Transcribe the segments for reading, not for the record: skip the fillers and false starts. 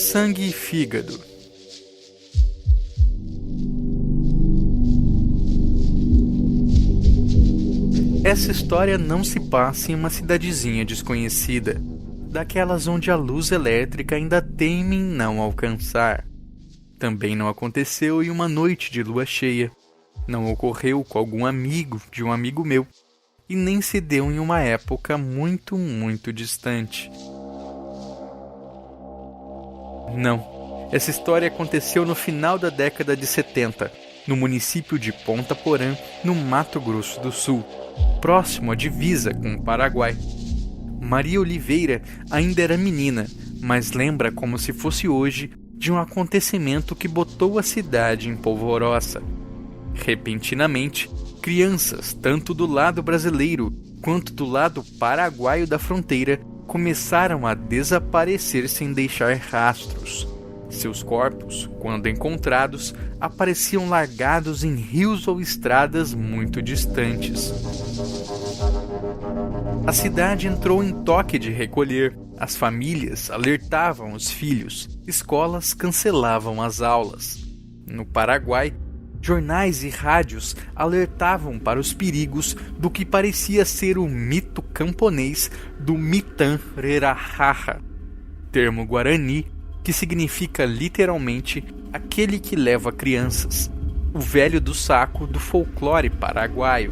Sangue e fígado. Essa história não se passa em uma cidadezinha desconhecida, daquelas onde a luz elétrica ainda teme em não alcançar. Também não aconteceu em uma noite de lua cheia, não ocorreu com algum amigo de um amigo meu, e nem se deu em uma época muito, muito distante. Não, essa história aconteceu no final da década de 70, no município de Ponta Porã, no Mato Grosso do Sul, próximo à divisa com o Paraguai. Maria Oliveira ainda era menina, mas lembra como se fosse hoje de um acontecimento que botou a cidade em polvorosa. Repentinamente, crianças, tanto do lado brasileiro quanto do lado paraguaio da fronteira, começaram a desaparecer sem deixar rastros. Seus corpos, quando encontrados, apareciam largados em rios ou estradas muito distantes. A cidade entrou em toque de recolher. As famílias alertavam os filhos, escolas cancelavam as aulas. No Paraguai, jornais e rádios alertavam para os perigos do que parecia ser o mito camponês do Mitan Rerahaha, termo guarani que significa literalmente aquele que leva crianças, o velho do saco do folclore paraguaio.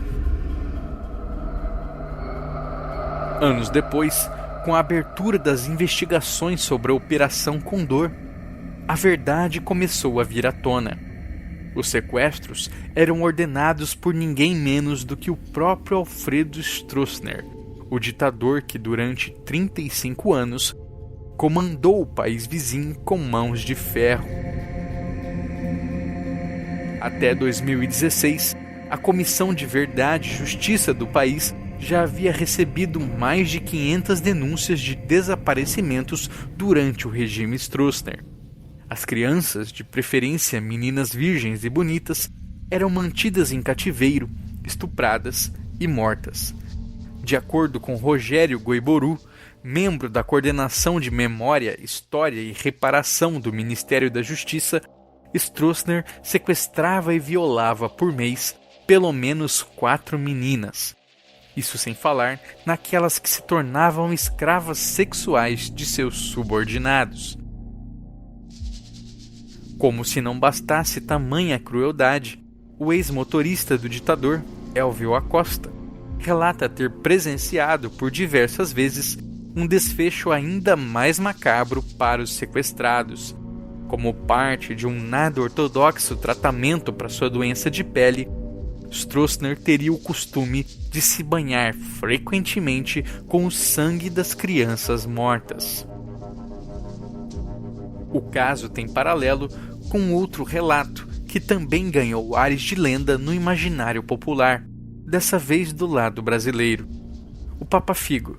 Anos depois, com a abertura das investigações sobre a Operação Condor, a verdade começou a vir à tona. Os sequestros eram ordenados por ninguém menos do que o próprio Alfredo Stroessner, o ditador que durante 35 anos comandou o país vizinho com mãos de ferro. Até 2016, a Comissão de Verdade e Justiça do país já havia recebido mais de 500 denúncias de desaparecimentos durante o regime Stroessner. As crianças, de preferência meninas virgens e bonitas, eram mantidas em cativeiro, estupradas e mortas. De acordo com Rogério Goiboru, membro da Coordenação de Memória, História e Reparação do Ministério da Justiça, Stroessner sequestrava e violava por mês pelo menos 4 meninas. Isso sem falar naquelas que se tornavam escravas sexuais de seus subordinados. Como se não bastasse tamanha crueldade, o ex-motorista do ditador, Elvio Acosta, relata ter presenciado por diversas vezes um desfecho ainda mais macabro para os sequestrados. Como parte de um nada ortodoxo tratamento para sua doença de pele, Stroessner teria o costume de se banhar frequentemente com o sangue das crianças mortas. O caso tem paralelo com outro relato que também ganhou ares de lenda no imaginário popular, dessa vez do lado brasileiro. O Papa Figo,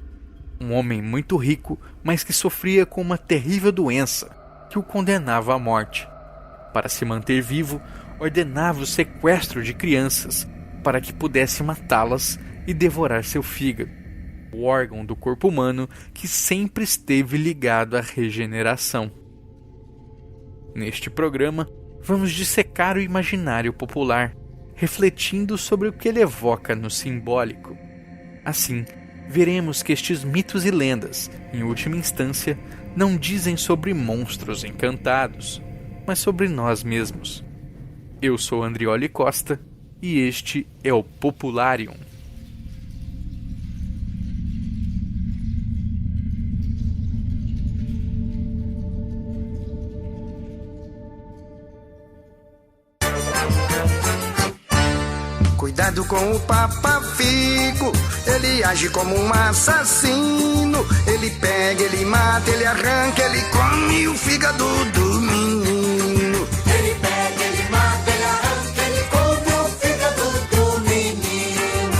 um homem muito rico, mas que sofria com uma terrível doença que o condenava à morte. Para se manter vivo, ordenava o sequestro de crianças para que pudesse matá-las e devorar seu fígado, o órgão do corpo humano que sempre esteve ligado à regeneração. Neste programa, vamos dissecar o imaginário popular, refletindo sobre o que ele evoca no simbólico. Assim, veremos que estes mitos e lendas, em última instância, não dizem sobre monstros encantados, mas sobre nós mesmos. Eu sou Andrioli Costa e este é o Popularium. Cuidado com o Papa Figo, ele age como um assassino. Ele pega, ele mata, ele arranca, ele come o fígado do menino. Ele pega, ele mata, ele arranca, ele come o fígado do menino.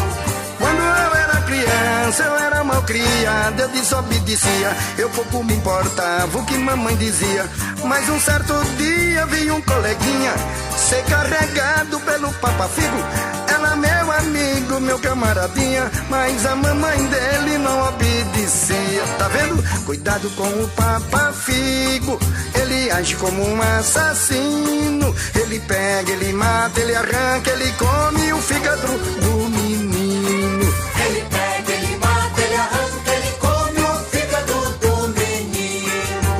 Quando eu era criança, eu era mal criada, eu desobedecia, eu pouco me importava o que mamãe dizia. Mas um certo dia vi um coleguinha ser carregado pelo Papa Figo. Era meu amigo, meu camaradinha, mas a mamãe dele não obedecia. Tá vendo? Cuidado com o Papa Figo, ele age como um assassino. Ele pega, ele mata, ele arranca, ele come o fígado do menino. Ele pega, ele mata, ele arranca, ele come o fígado do menino.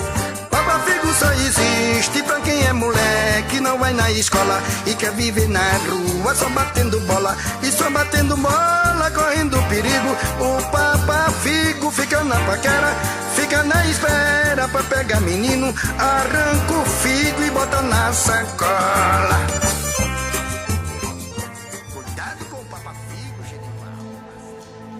Papa Figo só existe pra quem é moleque, não vai na escola e quer viver na rua só batendo bola. E só batendo bola, correndo perigo. O Papa Figo fica na paquera, fica na espera pra pegar menino. Arranca o figo e bota na sacola. Cuidado com o Papa Figo, Genival.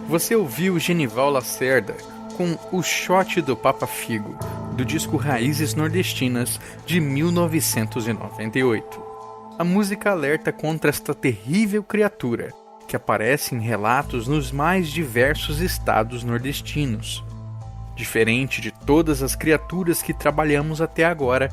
Você ouviu Genival Lacerda com O Shot do Papa Figo, do disco Raízes Nordestinas de 1998. A música alerta contra esta terrível criatura, que aparece em relatos nos mais diversos estados nordestinos. Diferente de todas as criaturas que trabalhamos até agora,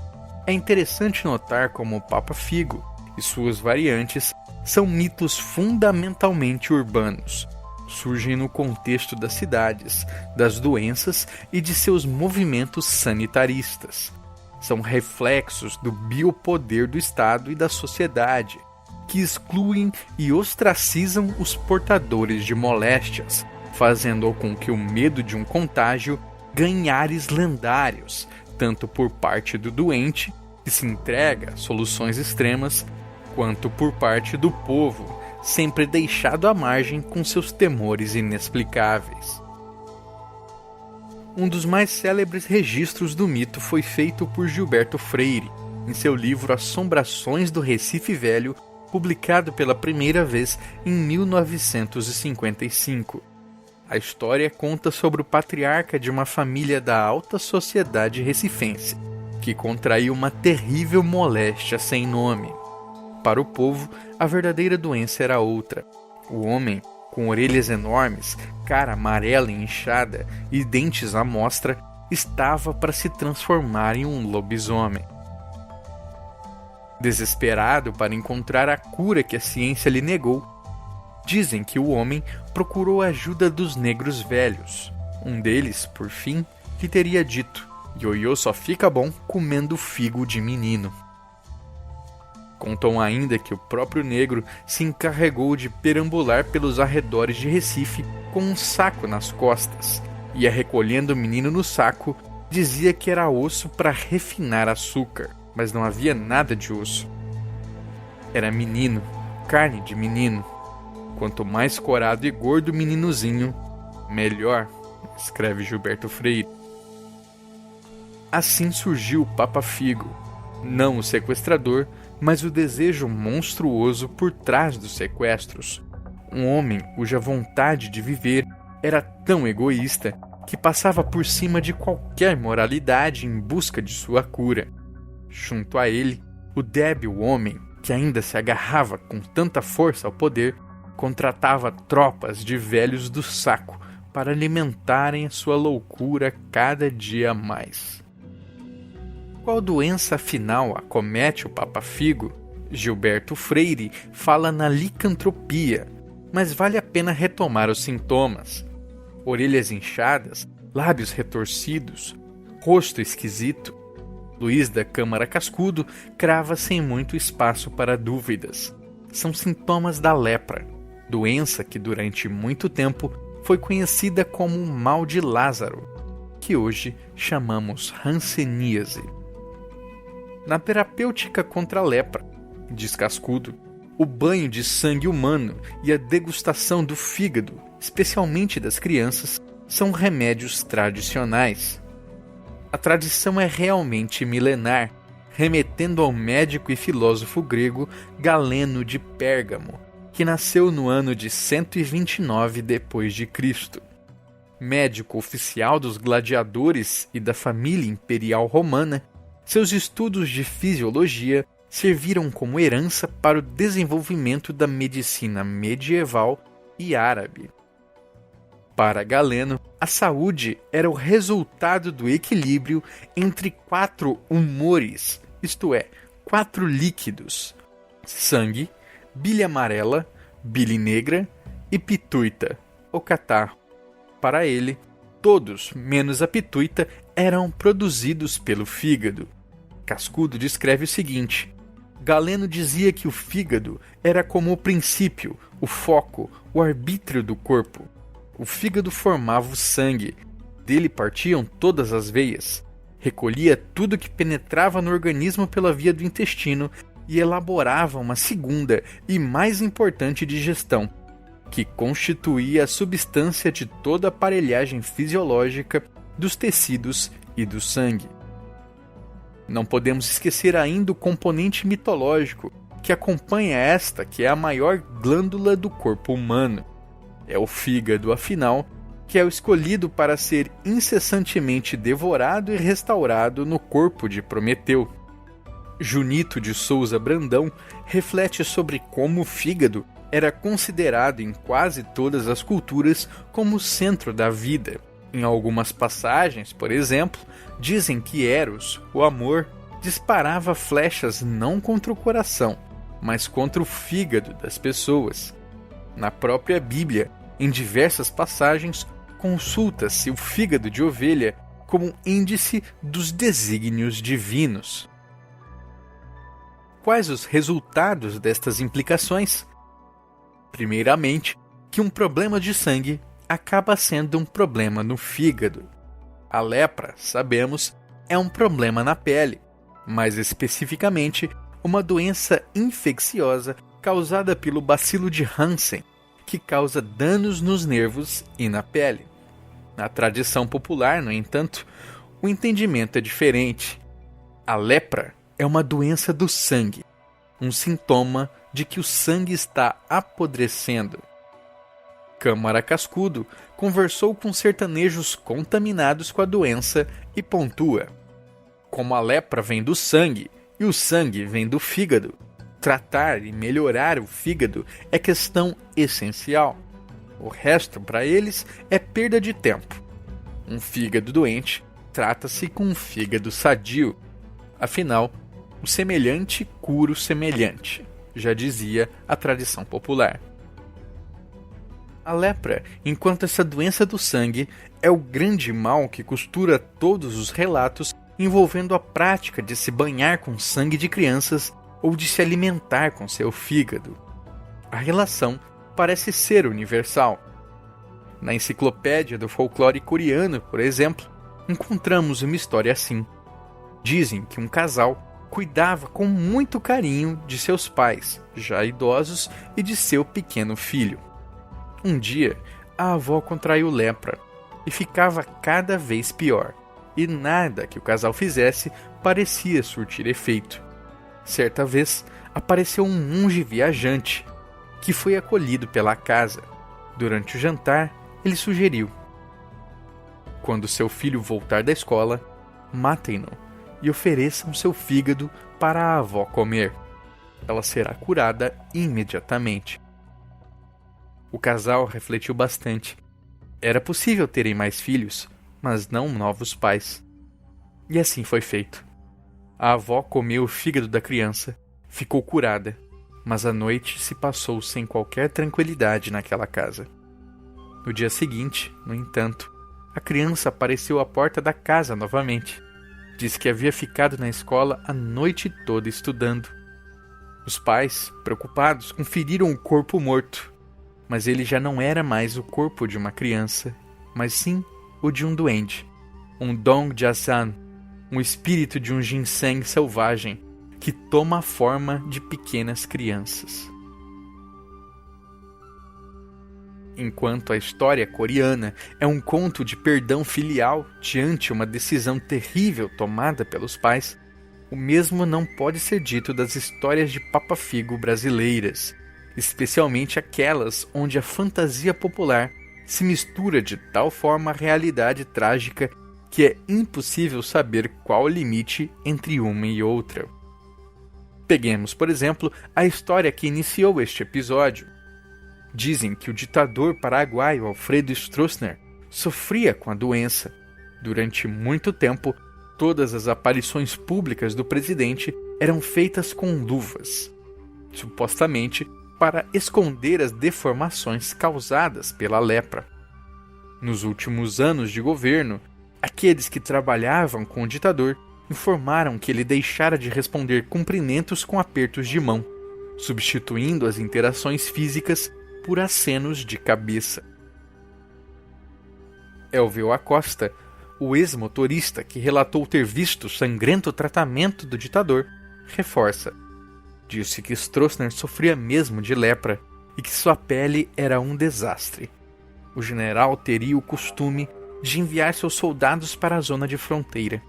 é interessante notar como o Papa Figo e suas variantes são mitos fundamentalmente urbanos. Surgem no contexto das cidades, das doenças e de seus movimentos sanitaristas. São reflexos do biopoder do Estado e da sociedade, que excluem e ostracizam os portadores de moléstias, fazendo com que o medo de um contágio ganhe ares lendários, tanto por parte do doente, que se entrega a soluções extremas, quanto por parte do povo, sempre deixado à margem com seus temores inexplicáveis. Um dos mais célebres registros do mito foi feito por Gilberto Freire, em seu livro Assombrações do Recife Velho, publicado pela primeira vez em 1955. A história conta sobre o patriarca de uma família da alta sociedade recifense, que contraiu uma terrível moléstia sem nome. Para o povo, a verdadeira doença era outra. O homem, com orelhas enormes, cara amarela e inchada e dentes à mostra, estava para se transformar em um lobisomem. Desesperado para encontrar a cura que a ciência lhe negou, dizem que o homem procurou a ajuda dos negros velhos. Um deles, por fim, que teria dito: "Ioiô só fica bom comendo figo de menino." Contam ainda que o próprio negro se encarregou de perambular pelos arredores de Recife com um saco nas costas, ia recolhendo o menino no saco, dizia que era osso para refinar açúcar, mas não havia nada de osso. Era menino, carne de menino. Quanto mais corado e gordo o meninozinho, melhor, escreve Gilberto Freire. Assim surgiu o Papa Figo, não o sequestrador, mas o desejo monstruoso por trás dos sequestros. Um homem cuja vontade de viver era tão egoísta que passava por cima de qualquer moralidade em busca de sua cura. Junto a ele, o débil homem, que ainda se agarrava com tanta força ao poder, contratava tropas de velhos do saco para alimentarem a sua loucura cada dia mais. Qual doença afinal acomete o Papa Figo? Gilberto Freire fala na licantropia, mas vale a pena retomar os sintomas. Orelhas inchadas, lábios retorcidos, rosto esquisito. Luiz da Câmara Cascudo crava sem muito espaço para dúvidas. São sintomas da lepra, doença que durante muito tempo foi conhecida como o mal de Lázaro, que hoje chamamos hanseníase. Na terapêutica contra a lepra, diz Cascudo, o banho de sangue humano e a degustação do fígado, especialmente das crianças, são remédios tradicionais. A tradição é realmente milenar, remetendo ao médico e filósofo grego Galeno de Pérgamo, que nasceu no ano de 129 d.C. Médico oficial dos gladiadores e da família imperial romana, seus estudos de fisiologia serviram como herança para o desenvolvimento da medicina medieval e árabe. Para Galeno, a saúde era o resultado do equilíbrio entre 4 humores, isto é, 4 líquidos: sangue, bile amarela, bile negra e pituita, ou catarro. Para ele, todos, menos a pituita, eram produzidos pelo fígado. Cascudo descreve o seguinte: Galeno dizia que o fígado era como o princípio, o foco, o arbítrio do corpo. O fígado formava o sangue, dele partiam todas as veias, recolhia tudo que penetrava no organismo pela via do intestino e elaborava uma segunda e mais importante digestão, que constituía a substância de toda a aparelhagem fisiológica dos tecidos e do sangue. Não podemos esquecer ainda o componente mitológico que acompanha esta, que é a maior glândula do corpo humano. É o fígado, afinal, que é o escolhido para ser incessantemente devorado e restaurado no corpo de Prometeu. Junito de Souza Brandão reflete sobre como o fígado era considerado em quase todas as culturas como o centro da vida. Em algumas passagens, por exemplo, dizem que Eros, o amor, disparava flechas não contra o coração, mas contra o fígado das pessoas. Na própria Bíblia, em diversas passagens, consulta-se o fígado de ovelha como índice dos desígnios divinos. Quais os resultados destas implicações? Primeiramente, que um problema de sangue acaba sendo um problema no fígado. A lepra, sabemos, é um problema na pele, mais especificamente, uma doença infecciosa causada pelo bacilo de Hansen, que causa danos nos nervos e na pele. Na tradição popular, no entanto, o entendimento é diferente. A lepra é uma doença do sangue, um sintoma de que o sangue está apodrecendo. Câmara Cascudo conversou com sertanejos contaminados com a doença e pontua: como a lepra vem do sangue e o sangue vem do fígado, tratar e melhorar o fígado é questão essencial. O resto, para eles, é perda de tempo. Um fígado doente trata-se com um fígado sadio. Afinal, o semelhante cura o semelhante, já dizia a tradição popular. A lepra, enquanto essa doença do sangue, é o grande mal que costura todos os relatos envolvendo a prática de se banhar com sangue de crianças ou de se alimentar com seu fígado. A relação parece ser universal. Na enciclopédia do folclore coreano, por exemplo, encontramos uma história assim. Dizem que um casal cuidava com muito carinho de seus pais, já idosos, e de seu pequeno filho. Um dia, a avó contraiu lepra e ficava cada vez pior, e nada que o casal fizesse parecia surtir efeito. Certa vez, apareceu um monge viajante, que foi acolhido pela casa. Durante o jantar, ele sugeriu: quando seu filho voltar da escola, matem-no e ofereçam seu fígado para a avó comer. Ela será curada imediatamente. O casal refletiu bastante. Era possível terem mais filhos, mas não novos pais. E assim foi feito. A avó comeu o fígado da criança, ficou curada, mas a noite se passou sem qualquer tranquilidade naquela casa. No dia seguinte, no entanto, a criança apareceu à porta da casa novamente. Disse que havia ficado na escola a noite toda estudando. Os pais, preocupados, conferiram o corpo morto, mas ele já não era mais o corpo de uma criança, mas sim o de um duende, um Dong Jasan, um espírito de um ginseng selvagem que toma a forma de pequenas crianças. Enquanto a história coreana é um conto de perdão filial diante uma decisão terrível tomada pelos pais, o mesmo não pode ser dito das histórias de Papa Figo brasileiras, especialmente aquelas onde a fantasia popular se mistura de tal forma à realidade trágica que é impossível saber qual o limite entre uma e outra. Peguemos, por exemplo, a história que iniciou este episódio. Dizem que o ditador paraguaio Alfredo Stroessner sofria com a doença. Durante muito tempo, todas as aparições públicas do presidente eram feitas com luvas, supostamente para esconder as deformações causadas pela lepra. Nos últimos anos de governo, aqueles que trabalhavam com o ditador informaram que ele deixara de responder cumprimentos com apertos de mão, substituindo as interações físicas por acenos de cabeça. Elvio Acosta, o ex-motorista que relatou ter visto o sangrento tratamento do ditador, reforça. Disse que Stroessner sofria mesmo de lepra e que sua pele era um desastre. O general teria o costume de enviar seus soldados para a zona de fronteira,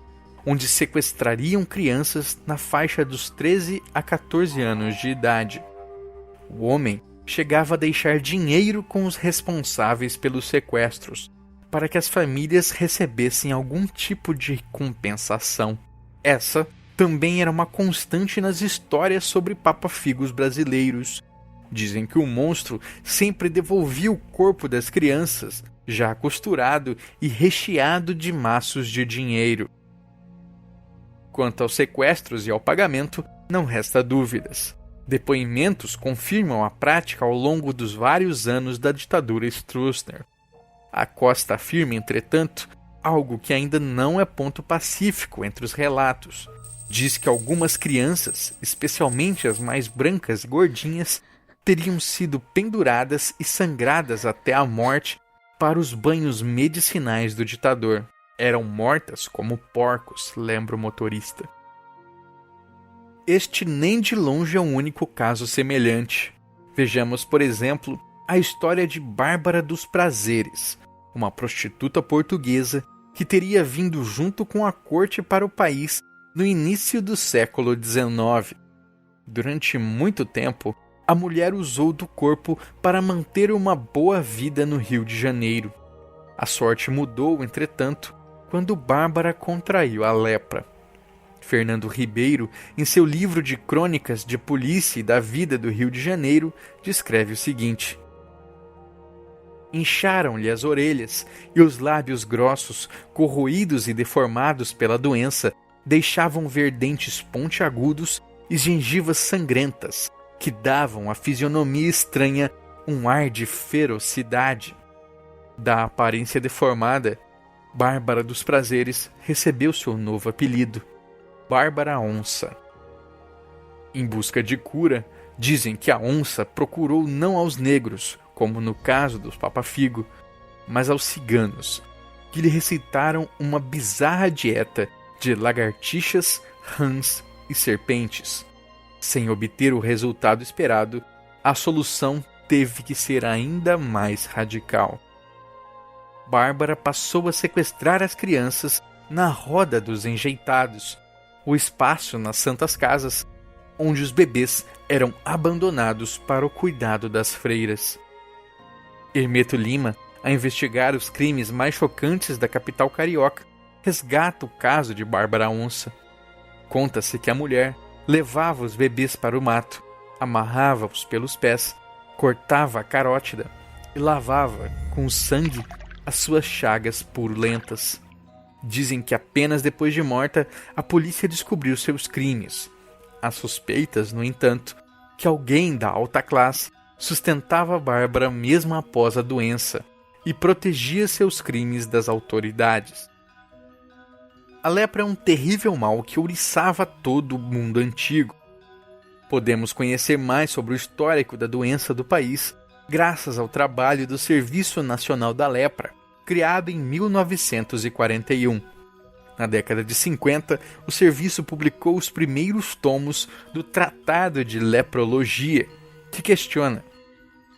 onde sequestrariam crianças na faixa dos 13 a 14 anos de idade. O homem chegava a deixar dinheiro com os responsáveis pelos sequestros, para que as famílias recebessem algum tipo de compensação. Essa também era uma constante nas histórias sobre papa-figos brasileiros. Dizem que o monstro sempre devolvia o corpo das crianças, já costurado e recheado de maços de dinheiro. Quanto aos sequestros e ao pagamento, não resta dúvidas. Depoimentos confirmam a prática ao longo dos vários anos da ditadura Stroessner. Acosta afirma, entretanto, algo que ainda não é ponto pacífico entre os relatos. Diz que algumas crianças, especialmente as mais brancas e gordinhas, teriam sido penduradas e sangradas até a morte para os banhos medicinais do ditador. Eram mortas como porcos, lembra o motorista. Este nem de longe é o único caso semelhante. Vejamos, por exemplo, a história de Bárbara dos Prazeres, uma prostituta portuguesa que teria vindo junto com a corte para o país no início do século XIX. Durante muito tempo, a mulher usou do corpo para manter uma boa vida no Rio de Janeiro. A sorte mudou, entretanto, quando Bárbara contraiu a lepra. Fernando Ribeiro, em seu livro de crônicas de polícia e da vida do Rio de Janeiro, descreve o seguinte: incharam-lhe as orelhas e os lábios grossos, corroídos e deformados pela doença, deixavam ver dentes pontiagudos e gengivas sangrentas, que davam à fisionomia estranha um ar de ferocidade. Da aparência deformada, Bárbara dos Prazeres recebeu seu novo apelido, Bárbara Onça. Em busca de cura, dizem que a onça procurou não aos negros, como no caso dos Papa-Figo, mas aos ciganos, que lhe recitaram uma bizarra dieta de lagartixas, rãs e serpentes. Sem obter o resultado esperado, a solução teve que ser ainda mais radical. Bárbara passou a sequestrar as crianças na roda dos enjeitados, o espaço nas santas casas, onde os bebês eram abandonados para o cuidado das freiras. Hermeto Lima, a investigar os crimes mais chocantes da capital carioca, resgata o caso de Bárbara Onça. Conta-se que a mulher levava os bebês para o mato, amarrava-os pelos pés, cortava a carótida e lavava com o sangue as suas chagas purulentas. Dizem que apenas depois de morta a polícia descobriu seus crimes. Há suspeitas, no entanto, que alguém da alta classe sustentava a Bárbara mesmo após a doença e protegia seus crimes das autoridades. A lepra é um terrível mal que ouriçava todo o mundo antigo. Podemos conhecer mais sobre o histórico da doença do país graças ao trabalho do Serviço Nacional da Lepra, criado em 1941. Na década de 50, o serviço publicou os primeiros tomos do Tratado de Leprologia, que questiona: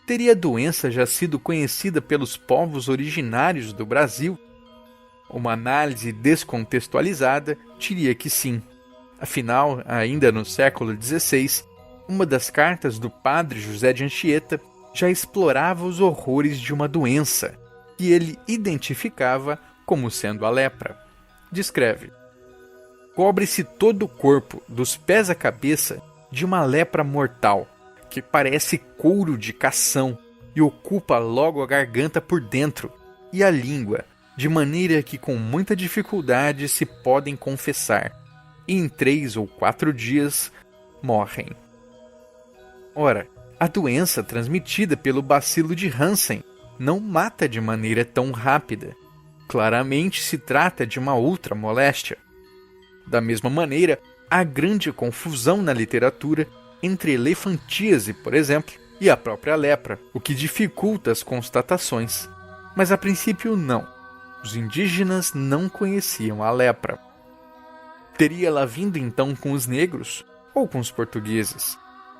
teria a doença já sido conhecida pelos povos originários do Brasil? Uma análise descontextualizada diria que sim. Afinal, ainda no século XVI, uma das cartas do padre José de Anchieta já explorava os horrores de uma doença, que ele identificava como sendo a lepra. Descreve: cobre-se todo o corpo, dos pés à cabeça, de uma lepra mortal, que parece couro de cação e ocupa logo a garganta por dentro e a língua, de maneira que com muita dificuldade se podem confessar, e em 3 ou 4 dias morrem. Ora, a doença transmitida pelo bacilo de Hansen não mata de maneira tão rápida. Claramente se trata de uma outra moléstia. Da mesma maneira, há grande confusão na literatura entre elefantíase, por exemplo, e a própria lepra, o que dificulta as constatações. Mas a princípio não. Os indígenas não conheciam a lepra. Teria ela vindo então com os negros ou com os portugueses?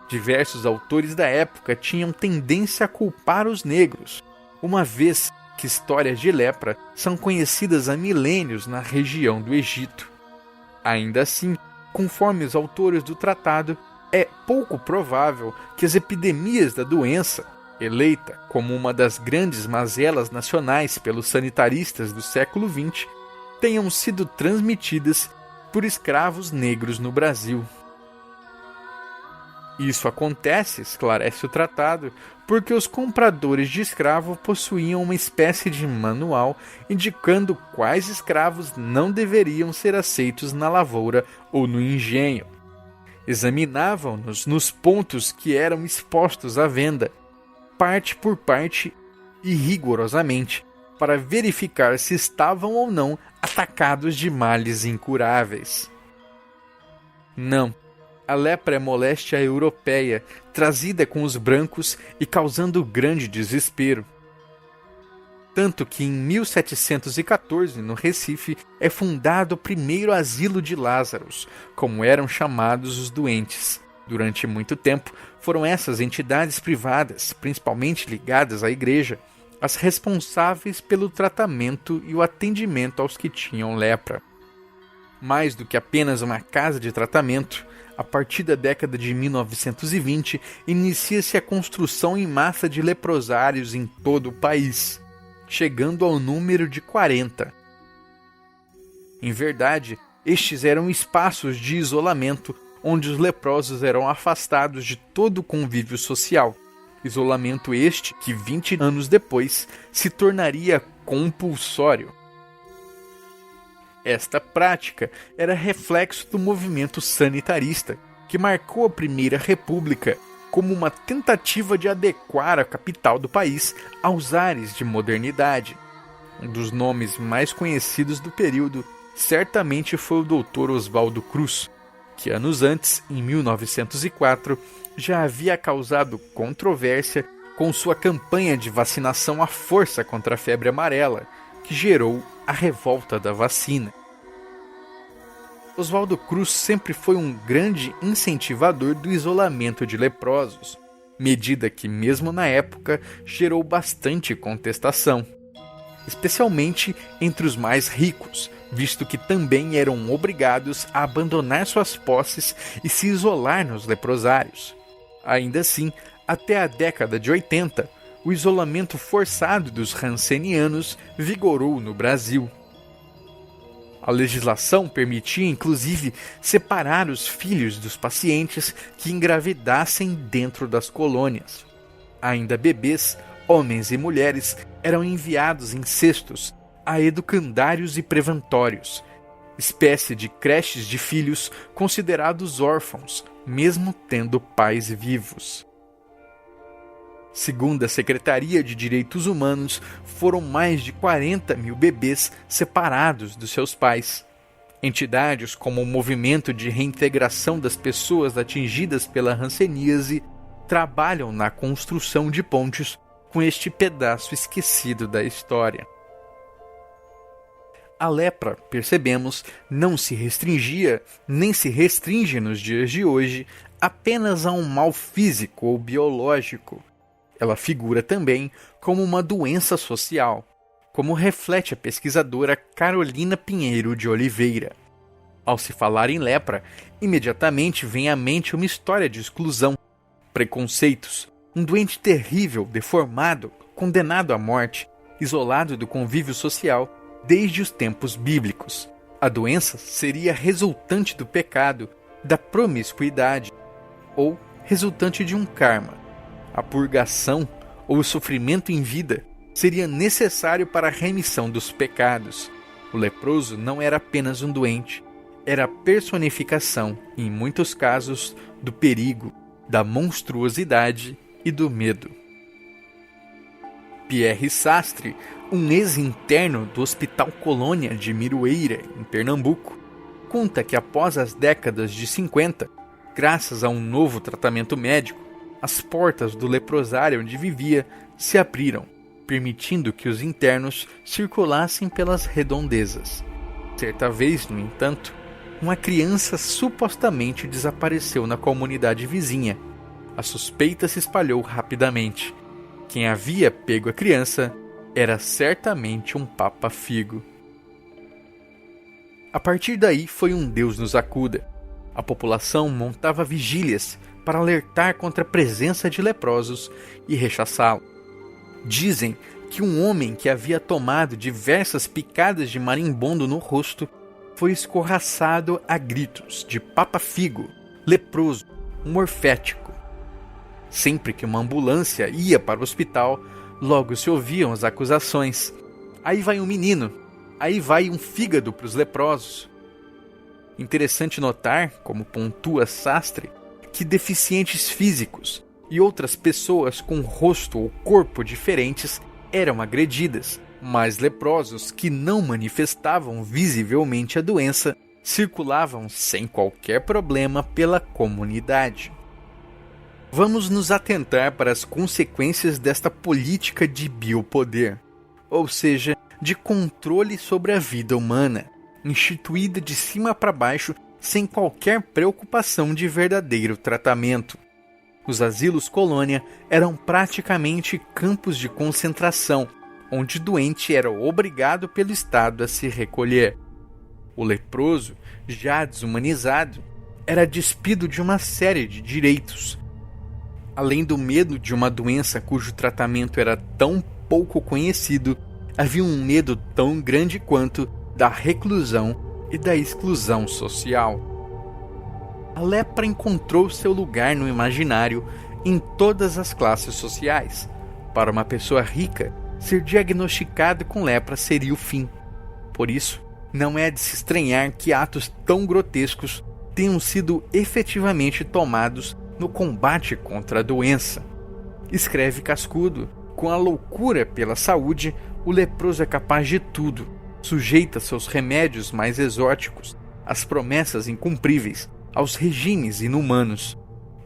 Diversos autores da época tinham tendência a culpar os negros, uma vez que histórias de lepra são conhecidas há milênios na região do Egito. Ainda assim, conforme os autores do tratado, é pouco provável que as epidemias da doença, eleita como uma das grandes mazelas nacionais pelos sanitaristas do século XX, tenham sido transmitidas por escravos negros no Brasil. Isso acontece, esclarece o tratado, porque os compradores de escravo possuíam uma espécie de manual indicando quais escravos não deveriam ser aceitos na lavoura ou no engenho. Examinavam-nos nos pontos que eram expostos à venda, parte por parte e rigorosamente, para verificar se estavam ou não atacados de males incuráveis. Não. A lepra é moléstia europeia, trazida com os brancos e causando grande desespero. Tanto que em 1714, no Recife, é fundado o primeiro asilo de Lázaros, como eram chamados os doentes. Durante muito tempo, foram essas entidades privadas, principalmente ligadas à igreja, as responsáveis pelo tratamento e o atendimento aos que tinham lepra. Mais do que apenas uma casa de tratamento, a partir da década de 1920, inicia-se a construção em massa de leprosários em todo o país, chegando ao número de 40. Em verdade, estes eram espaços de isolamento onde os leprosos eram afastados de todo o convívio social. Isolamento este que 20 anos depois se tornaria compulsório. Esta prática era reflexo do movimento sanitarista, que marcou a Primeira República como uma tentativa de adequar a capital do país aos ares de modernidade. Um dos nomes mais conhecidos do período certamente foi o Dr. Oswaldo Cruz, que anos antes, em 1904, já havia causado controvérsia com sua campanha de vacinação à força contra a febre amarela, que gerou a revolta da vacina. Oswaldo Cruz sempre foi um grande incentivador do isolamento de leprosos, medida que, mesmo na época, gerou bastante contestação, especialmente entre os mais ricos, visto que também eram obrigados a abandonar suas posses e se isolar nos leprosários. Ainda assim, até a década de 80, o isolamento forçado dos rancenianos vigorou no Brasil. A legislação permitia, inclusive, separar os filhos dos pacientes que engravidassem dentro das colônias. Ainda bebês, homens e mulheres, eram enviados em cestos a educandários e preventórios, espécie de creches de filhos considerados órfãos, mesmo tendo pais vivos. Segundo a Secretaria de Direitos Humanos, foram mais de 40 mil bebês separados dos seus pais. Entidades como o Movimento de Reintegração das Pessoas Atingidas pela Hanseníase trabalham na construção de pontes com este pedaço esquecido da história. A lepra, percebemos, não se restringia, nem se restringe nos dias de hoje, apenas a um mal físico ou biológico. Ela figura também como uma doença social, como reflete a pesquisadora Carolina Pinheiro de Oliveira. Ao se falar em lepra, imediatamente vem à mente uma história de exclusão, preconceitos, um doente terrível, deformado, condenado à morte, isolado do convívio social desde os tempos bíblicos. A doença seria resultante do pecado, da promiscuidade, ou resultante de um karma. A purgação ou o sofrimento em vida seria necessário para a remissão dos pecados. O leproso não era apenas um doente, era a personificação, em muitos casos, do perigo, da monstruosidade e do medo. Pierre Sastre, um ex-interno do Hospital Colônia de Miroeira, em Pernambuco, conta que após as décadas de 50, graças a um novo tratamento médico, as portas do leprosário onde vivia se abriram, permitindo que os internos circulassem pelas redondezas. Certa vez, no entanto, uma criança supostamente desapareceu na comunidade vizinha. A suspeita se espalhou rapidamente. Quem havia pego a criança era certamente um Papa Figo. A partir daí foi um Deus nos acuda. A população montava vigílias para alertar contra a presença de leprosos e rechaçá-lo. Dizem que um homem que havia tomado diversas picadas de marimbondo no rosto foi escorraçado a gritos de Papa Figo, leproso, morfético. Sempre que uma ambulância ia para o hospital, logo se ouviam as acusações. Aí vai um menino, aí vai um fígado para os leprosos. Interessante notar, como pontua Sastre, que deficientes físicos e outras pessoas com rosto ou corpo diferentes eram agredidas, mas leprosos que não manifestavam visivelmente a doença circulavam sem qualquer problema pela comunidade. Vamos nos atentar para as consequências desta política de biopoder, ou seja, de controle sobre a vida humana, instituída de cima para baixo sem qualquer preocupação de verdadeiro tratamento. Os asilos colônia eram praticamente campos de concentração, onde o doente era obrigado pelo Estado a se recolher. O leproso, já desumanizado, era despido de uma série de direitos. Além do medo de uma doença cujo tratamento era tão pouco conhecido, havia um medo tão grande quanto da reclusão e da exclusão social. A lepra encontrou seu lugar no imaginário em todas as classes sociais. Para uma pessoa rica, ser diagnosticado com lepra seria o fim. Por isso, não é de se estranhar que atos tão grotescos tenham sido efetivamente tomados no combate contra a doença. Escreve Cascudo, com a loucura pela saúde, o leproso é capaz de tudo, sujeita seus remédios mais exóticos, às promessas incumpríveis, aos regimes inumanos.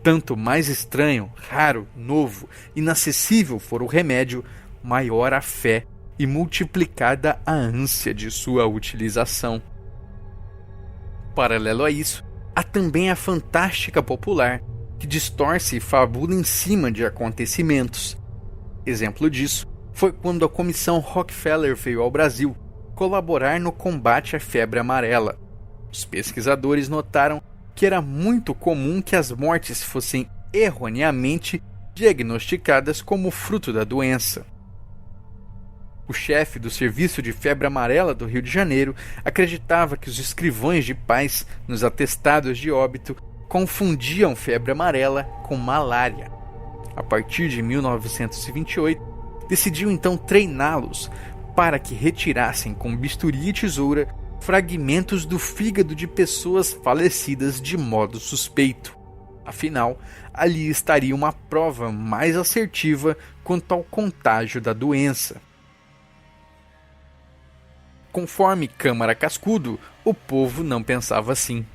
Tanto mais estranho, raro, novo, inacessível for o remédio, maior a fé e multiplicada a ânsia de sua utilização. Paralelo a isso, há também a fantástica popular, que distorce e fabula em cima de acontecimentos. Exemplo disso foi quando a Comissão Rockefeller veio ao Brasil colaborar no combate à febre amarela. Os pesquisadores notaram que era muito comum que as mortes fossem erroneamente diagnosticadas como fruto da doença. O chefe do Serviço de Febre Amarela do Rio de Janeiro acreditava que os escrivões de paz nos atestados de óbito confundiam febre amarela com malária. A partir de 1928, decidiu então treiná-los para que retirassem com bisturi e tesoura fragmentos do fígado de pessoas falecidas de modo suspeito. Afinal, ali estaria uma prova mais assertiva quanto ao contágio da doença. Conforme Câmara Cascudo, o povo não pensava assim.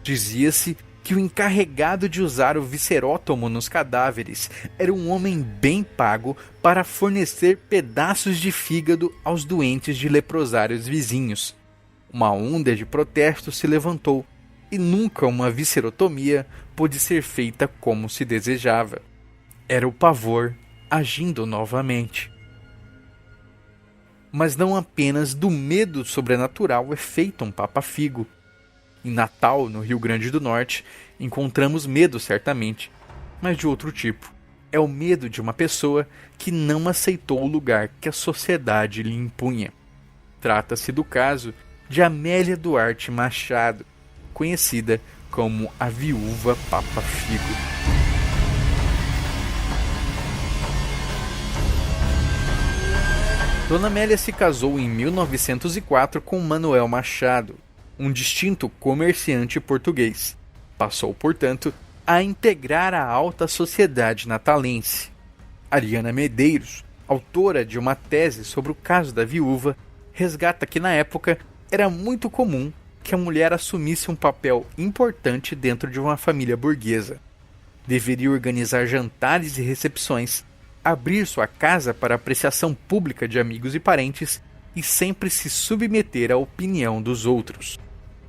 Dizia-se que o encarregado de usar o viscerótomo nos cadáveres era um homem bem pago para fornecer pedaços de fígado aos doentes de leprosários vizinhos. Uma onda de protesto se levantou, e nunca uma viscerotomia pôde ser feita como se desejava. Era o pavor agindo novamente. Mas não apenas do medo sobrenatural é feito um Papa Figo. Em Natal, no Rio Grande do Norte, encontramos medo certamente, mas de outro tipo. É o medo de uma pessoa que não aceitou o lugar que a sociedade lhe impunha. Trata-se do caso de Amélia Duarte Machado, conhecida como a Viúva Papa Figo. Dona Amélia se casou em 1904 com Manuel Machado, um distinto comerciante português. Passou, portanto, a integrar a alta sociedade natalense. Ariana Medeiros, autora de uma tese sobre o caso da viúva, resgata que na época era muito comum que a mulher assumisse um papel importante dentro de uma família burguesa. Deveria organizar jantares e recepções, abrir sua casa para apreciação pública de amigos e parentes e sempre se submeter à opinião dos outros.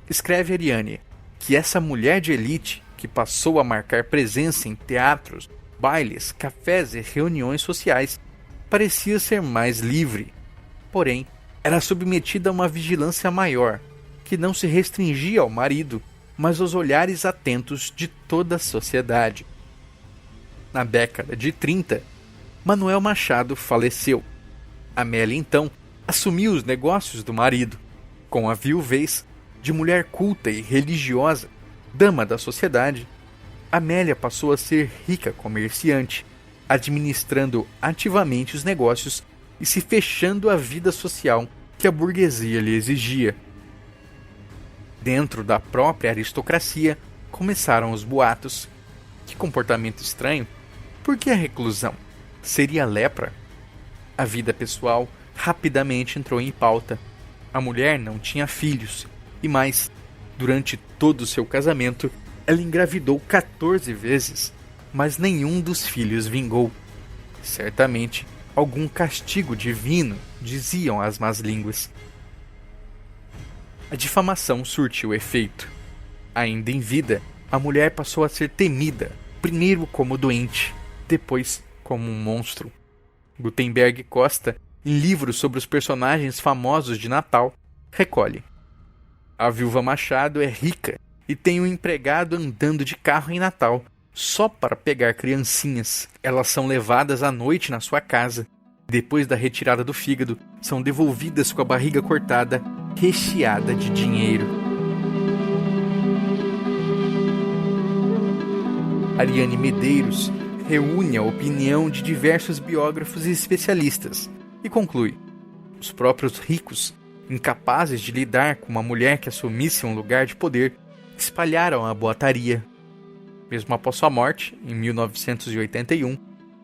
Escreve Ariane que essa mulher de elite, que passou a marcar presença em teatros, bailes, cafés e reuniões sociais, parecia ser mais livre. Porém, era submetida a uma vigilância maior, que não se restringia ao marido, mas aos olhares atentos de toda a sociedade. Na década de 30, Manuel Machado faleceu. Amélia, então, assumiu os negócios do marido. Com a viuvez, de mulher culta e religiosa, dama da sociedade, Amélia passou a ser rica comerciante, administrando ativamente os negócios e se fechando à vida social que a burguesia lhe exigia. Dentro da própria aristocracia, começaram os boatos. Que comportamento estranho! Por que a reclusão? Seria lepra? A vida pessoal rapidamente entrou em pauta. A mulher não tinha filhos, e mais, durante todo o seu casamento, ela engravidou 14 vezes, mas nenhum dos filhos vingou. Certamente, algum castigo divino, diziam as más línguas. A difamação surtiu efeito. Ainda em vida, a mulher passou a ser temida, primeiro como doente, depois como um monstro. Gutenberg Costa, em livros sobre os personagens famosos de Natal, recolhe: a viúva Machado é rica e tem um empregado andando de carro em Natal, só para pegar criancinhas. Elas são levadas à noite na sua casa. Depois da retirada do fígado, são devolvidas com a barriga cortada, recheada de dinheiro. Ariane Medeiros reúne a opinião de diversos biógrafos e especialistas e conclui: os próprios ricos, incapazes de lidar com uma mulher que assumisse um lugar de poder, espalharam a boataria. Mesmo após sua morte, em 1981,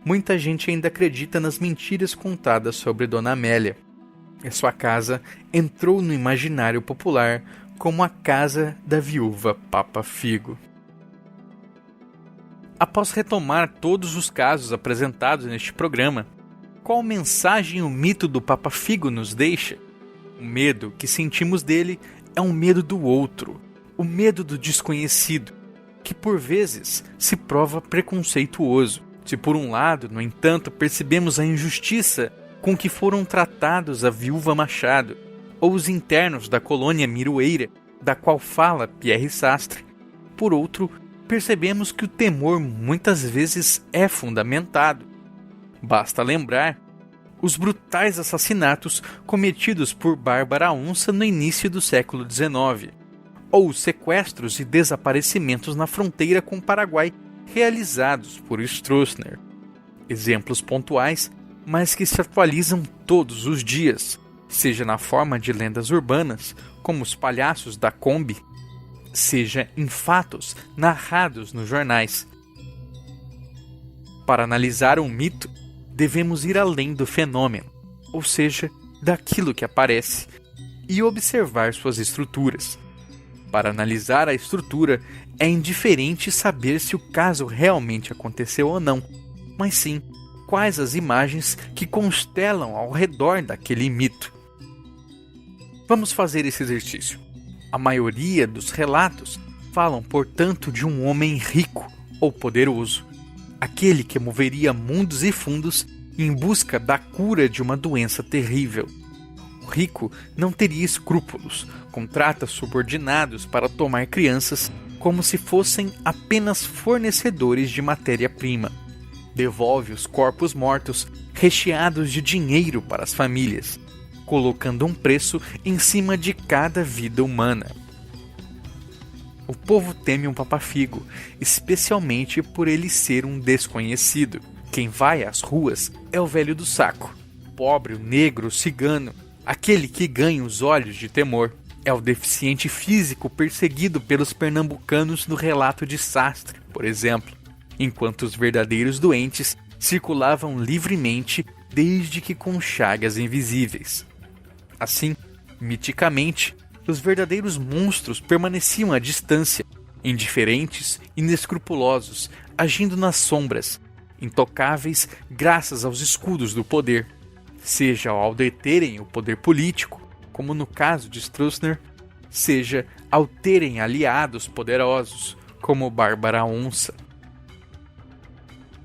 muita gente ainda acredita nas mentiras contadas sobre Dona Amélia. E sua casa entrou no imaginário popular como a casa da viúva Papa Figo. Após retomar todos os casos apresentados neste programa, qual mensagem o mito do Papa Figo nos deixa? O medo que sentimos dele é um medo do outro, o medo do desconhecido, que por vezes se prova preconceituoso. Se por um lado, no entanto, percebemos a injustiça com que foram tratados a viúva Machado ou os internos da colônia Miroeira, da qual fala Pierre Sastre, por outro, percebemos que o temor muitas vezes é fundamentado. Basta lembrar os brutais assassinatos cometidos por Bárbara Onça no início do século XIX, ou os sequestros e desaparecimentos na fronteira com o Paraguai realizados por Stroessner. Exemplos pontuais, mas que se atualizam todos os dias, seja na forma de lendas urbanas, como os palhaços da Kombi, seja em fatos narrados nos jornais. Para analisar um mito, devemos ir além do fenômeno, ou seja, daquilo que aparece, e observar suas estruturas. Para analisar a estrutura, é indiferente saber se o caso realmente aconteceu ou não, mas sim quais as imagens que constelam ao redor daquele mito. Vamos fazer esse exercício. A maioria dos relatos falam, portanto, de um homem rico ou poderoso, aquele que moveria mundos e fundos em busca da cura de uma doença terrível. O rico não teria escrúpulos, contrata subordinados para tomar crianças como se fossem apenas fornecedores de matéria-prima. Devolve os corpos mortos recheados de dinheiro para as famílias, colocando um preço em cima de cada vida humana. O povo teme um Papa Figo, especialmente por ele ser um desconhecido. Quem vai às ruas é o velho do saco, o pobre, o negro, o cigano, aquele que ganha os olhos de temor. É o deficiente físico perseguido pelos pernambucanos no relato de Sastre, por exemplo, enquanto os verdadeiros doentes circulavam livremente desde que com chagas invisíveis. Assim, miticamente, os verdadeiros monstros permaneciam à distância, indiferentes, inescrupulosos, agindo nas sombras, intocáveis graças aos escudos do poder, seja ao deterem o poder político, como no caso de Stroessner, seja ao terem aliados poderosos, como Bárbara Onça.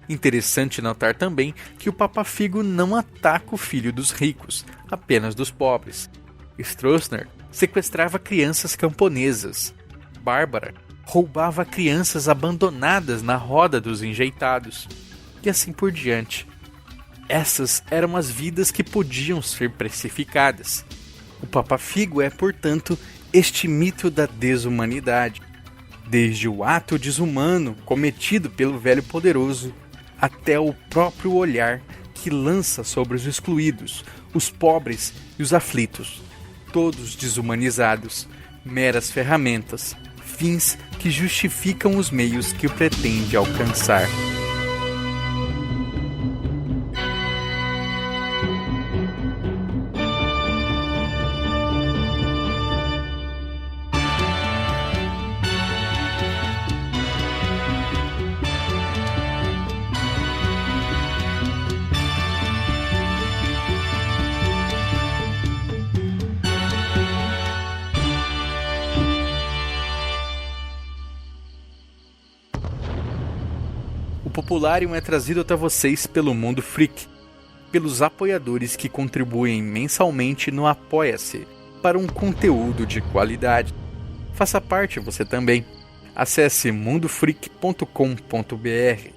Interessante notar também que o Papa Figo não ataca o filho dos ricos, apenas dos pobres. Stroessner sequestrava crianças camponesas. Bárbara roubava crianças abandonadas na roda dos enjeitados. E assim por diante. Essas eram as vidas que podiam ser precificadas. O Papa Figo é, portanto, este mito da desumanidade. Desde o ato desumano cometido pelo velho poderoso, até o próprio olhar que lança sobre os excluídos, os pobres e os aflitos, todos desumanizados, meras ferramentas, fins que justificam os meios que pretende alcançar. O Popularium é trazido até vocês pelo Mundo Freak, pelos apoiadores que contribuem mensalmente no Apoia-se para um conteúdo de qualidade. Faça parte você também. Acesse mundofreak.com.br.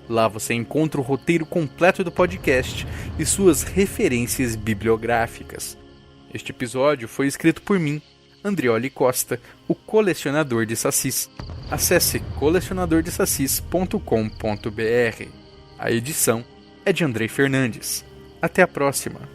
Lá você encontra o roteiro completo do podcast e suas referências bibliográficas. Este episódio foi escrito por mim, Andrioli Costa, o colecionador de sacis. Acesse colecionadordesacis.com.br. A edição é de Andrei Fernandes. Até a próxima!